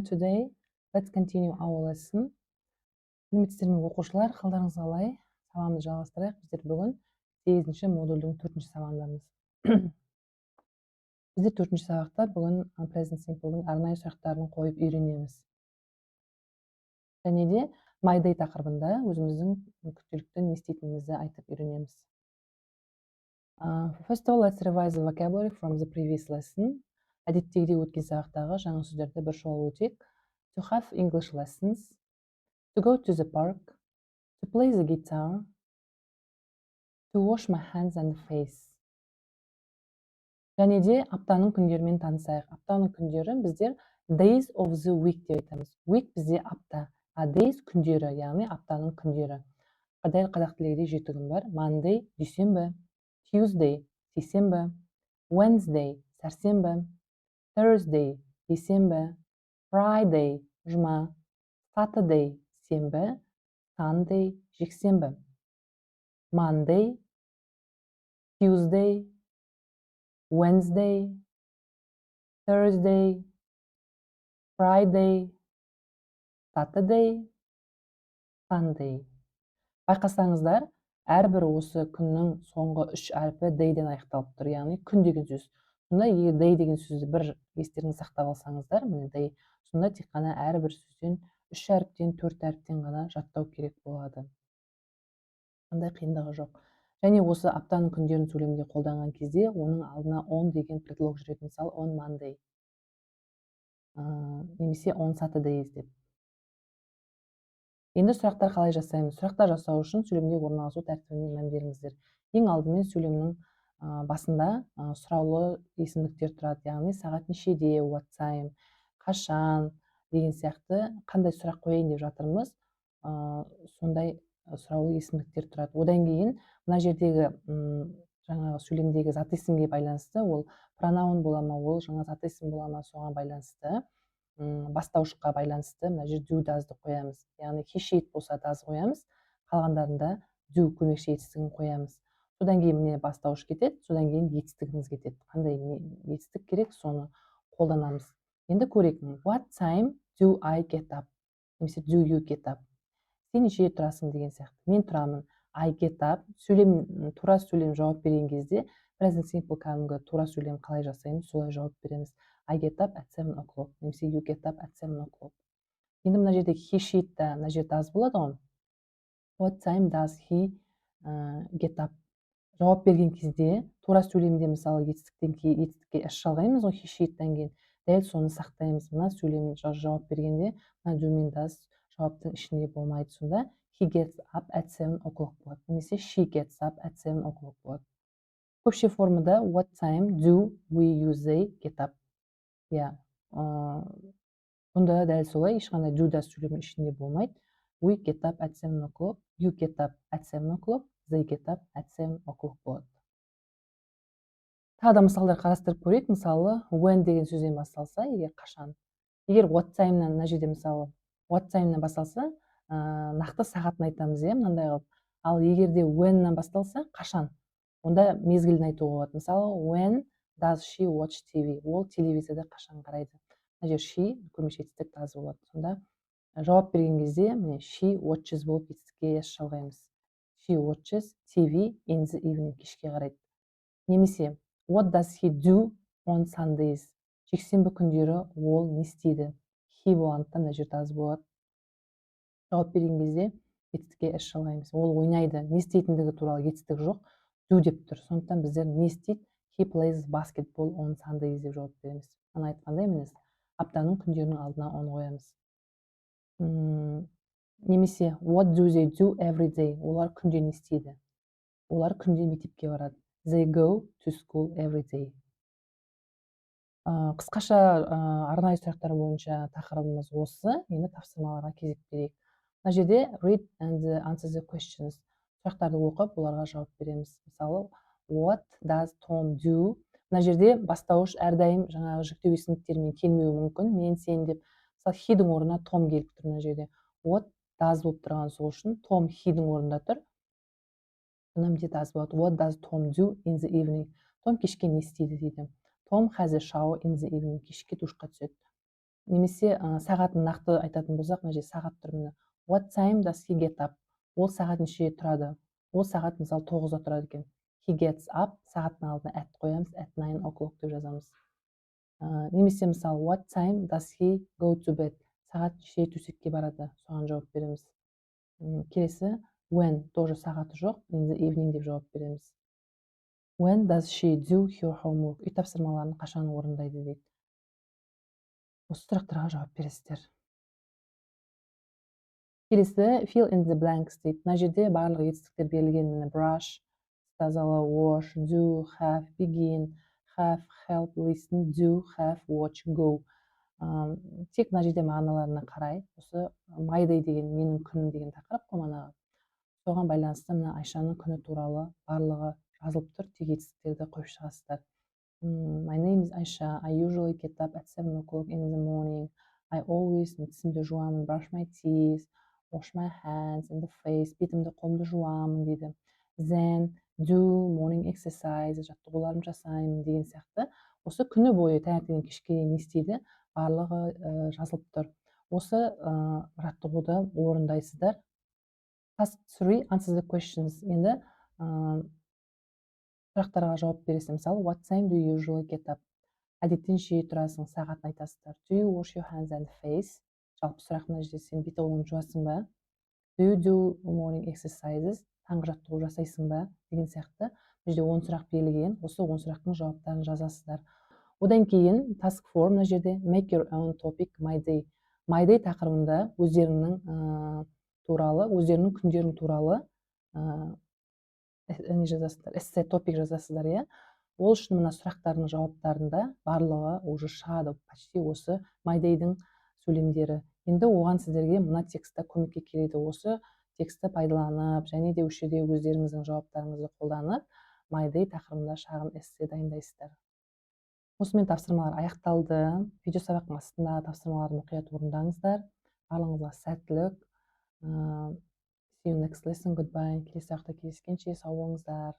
today. Let's continue our lesson. Құрметті оқушылар, қалдарыңыз қалай? Сабағымызды жалғастырайық. Біздер бүгін 8-ші модульдің 4-ші сабағындамыз. Біздер 4-ші сабақта бүгін present simple'дың арнайы сұрақтарын қойып үйренеміз. Және де my day тақырыбында өзіміздің күнделікті не істейтінімізді айтып үйренеміз. First of all, let's revise the vocabulary from the previous lesson. Әдеттегідей өткен сабақтағы жаңа сөздерді бір жолы өтейік. To have English lessons, to go to the park, to play the guitar, to wash my hands and face. Және де аптаның күндерімен танысайық. Аптаның күндері біздер days of the week деп айтамыз. Week бізде апта, а days күндері, яғни аптаның күндері. Дәл қазақ тілінде 7 күн бар. Monday дүйсенбі, Tuesday сейсенбі, Wednesday сәрсенбі, Thursday бейсенбі, Friday жұма, Saturday сенбі, Sunday жексенбі. Monday, Tuesday, Wednesday, Thursday, Friday, Saturday, Sunday. Байқасаңыздар, әрбір осы күннің соңғы 3 әрпі day-ден аяқталып тұр, яғни күн деген сөз. Сонда егер day деген сөзді бір естеріңізде сақтап алсаңыздар, міне day, сонда тек қана әрбір сөзден 3 әріптен 4 әріптен ғана жаттау керек болады. Қандай қиындығы жоқ. Және осы аптаның күндерін сөйлемде қолданған кезде оның алдына on деген предлог жүреді, мысалы on Monday, немесе on Saturdays деп. Енді сұрақтар қалай жасаймыз? Сұрақтар жасау үшін сөйлемде орналасу тәртібіне мән беріңіздер. Ең алдымен сөйлемнің басында сұраулы есімдіктер тұрады, яғни сағат нешеде, what time, қашан деген сияқты қандай сұрақ қояйын деп жатырмыз, сондай сұраулы есімдіктер тұрады. Одан кейін мына жердегі жаңағы сөйлемдегі зат есімге байланысты, ол пронаун бола ма, ол жаңа зат есім бола ма, соған байланысты, бастауышқа байланысты мына жер do does'ды қоямыз. Яғни he she it болса does қоямыз, қалғандарында do көмекші етістігін қоямыз. Содан кейін міне бастауыш кетеді, содан кейін етістігіміз кетеді. Қандай етістік керек, соны қолданамыз. Енді көрейік. What time do I get up? Немесе do you get up? Сен нешеде тұрасың деген сияқты. Мен тұрамын. I get up. Тура сөйлем жауап берген кезде present simple кәдімгі тура сөйлем қалай жасаймыз, солай жауап береміз. I get up at 7 o'clock. Немесе you get up at 7 o'clock. Енді мына жерде he she it та мына жерде does болады ғой. What time does he get up? Жауап берген кезде тура сөйлемде мысалы етістікке s жалғаймыз ғой, he she it-тан кейін. Дәл соны сақтаймыз. Мына сөйлем жауап бергенде мына do мен does жауаптың ішінде болмайды. Сонда he gets up at 7 o'clock болады. Немесе she gets up at 7 o'clock болады. Көпше формада what time do we usually get up? Бұнда дәл солай, ешқандай do does сөйлемнің ішінде болмайды. We get up at 7 o'clock, you get up at 7 o'clock, they get up at 7 o'clock болады. Тағы да мысалдар қарастырып көрейік. Мысалы, when деген сөзден басталса, егер қашан. Егер what time-нан, мына жерде мысалы, what time-нан басталса, нақты сағатын айтамыз, мынандай қылып. Ал егер де when-нан басталса, қашан. Онда мезгілін айтуға болады. Мысалы, when does she watch TV? Ол телевизорды қашан қарайды. Мына жер she көмекші етістік does болады. Сонда жауап берген кезде міне she watches болып етістікке s жалғаймыз. She watches TV in the evening, кешке қарайды. Немесе what does he do on Sundays? Жексенбі күндері ол не істейді? He болғандықтан мына жер does болады. Жауап берген кезде етістікке s жалғаймыз. Ол ойнайды. Не істейтіндігі туралы етістік жоқ, do деп тұр. Сондықтан біздер не істейді? He plays basketball on Sundays деп жауап береміз. Ана айтқандай емес, аптаның күндерінің алдына оны қоямыз. Немесе what do they do every day? Олар күнде не істейді? Олар күнде мектепке барады. They go to school every day. Қысқаша арнайы сұрақтар бойынша тақырыбымыз осы. Енді тапсырмаларға кезек берейік. Мына жерде read and answer the questions. Сұрақтарды оқып, оларға жауап береміз. Мысалы, what does Tom do? Мына жерде бастауыш әрдайым жаңағы жүктеу есімдіктермен келмеуі мүмкін. Мен, сен деп. Мысалы, he-дің орнына Tom келіп тұр мына жерде. What does болып тұрған сол үшін Tom he-дің орнында тұр. Сонда бізде does болады. What does Tom do in the evening? Том кешке не істейді дейді. Tom has a shower in the evening. Кешке душқа түседі. немесе сағатын нақты айтатын болсақ, мына жерде сағат тұр міне. What time does he get up? Ол сағат нешеде тұрады? Ол сағат мысалы 9-да тұрады екен. He gets up, сағаттың алдына at қоямыз, at 9 o'clock деп жазамыз. Немесе мысалы what time does he go to bed? Сағат нешеде төсекке барады? Соған жауап береміз. Келесі when тоже сағаты жоқ, in the evening деп жауап береміз. When does she do her homework? Үй тапсырмаларын қашан орындайды дейді. Осы сұрақтарға жауап бересіздер. Келесі fill in the blanks дейді. Мына жерде барлық етістіктер берілген. Міне brush, тазалау, wash, do, have, begin, have, help, listen, do, have, watch, go. Тек мына жерде мағыналарына қарай. Осы my day деген менің күнім деген тақырып қой манағы. Соған байланысты мына Айшаның күні туралы барлығы жазылып тұр, тек етістіктерді қойып шығасыздар. My name is Aisha. I usually get up at 7 o'clock in the morning. I always тісімді жуамын, brush my teeth, wash my hands and the face. Бетімді, қолымды жуамын дейді. Then do morning exercise, жаттығуларымды жасаймын деген сияқты. Осы күні бойы таңертеңнен кешке дейін не істейді? Барлығы жазылып тұр. Осы жаттығуды орындайсыздар. Task 3, answer the questions. Енді сұрақтарға жауап бересің. Мысалы, what time do you usually get up? Әдеттен нешеде тұрасың? Сағатын айтасыздар. Do you wash your hands and face? Жалпы сұрақ мына жерде сен бет қолыңды жуасың ба? Do you do morning exercises? Таңғы жаттығу жасайсың ба? Деген сияқты. Бұл жерде 10 сұрақ берілген. Осы 10 сұрақтың жауаптарын жазасыздар. Одан кейін task 4 мына жерде make your own topic my day. My day тақырыбында өздеріңнің туралы, өздерінің күндерің туралы не жазасыздар, эссе топик жазасыздар, иә. Ол үшін мына сұрақтардың жауаптарында барлығы уже шығады, почти осы my day-дің сөйлемдері. Енді оған сіздерге мына текстта көмекке келеді. Осы текстті пайдаланып, және де осы жерде өздеріңіздің жауаптарыңызды қолданып, my day тақырыбында шағын эссе дайындайсыздар. Осымен тапсырмалар аяқталды. Видео сабақтың астында тапсырмаларды мұқият орындаңыздар. Барлығыңызға сәттілік. See you next lesson. Goodbye. Келесі сабақта кездескенше сау болыңыздар.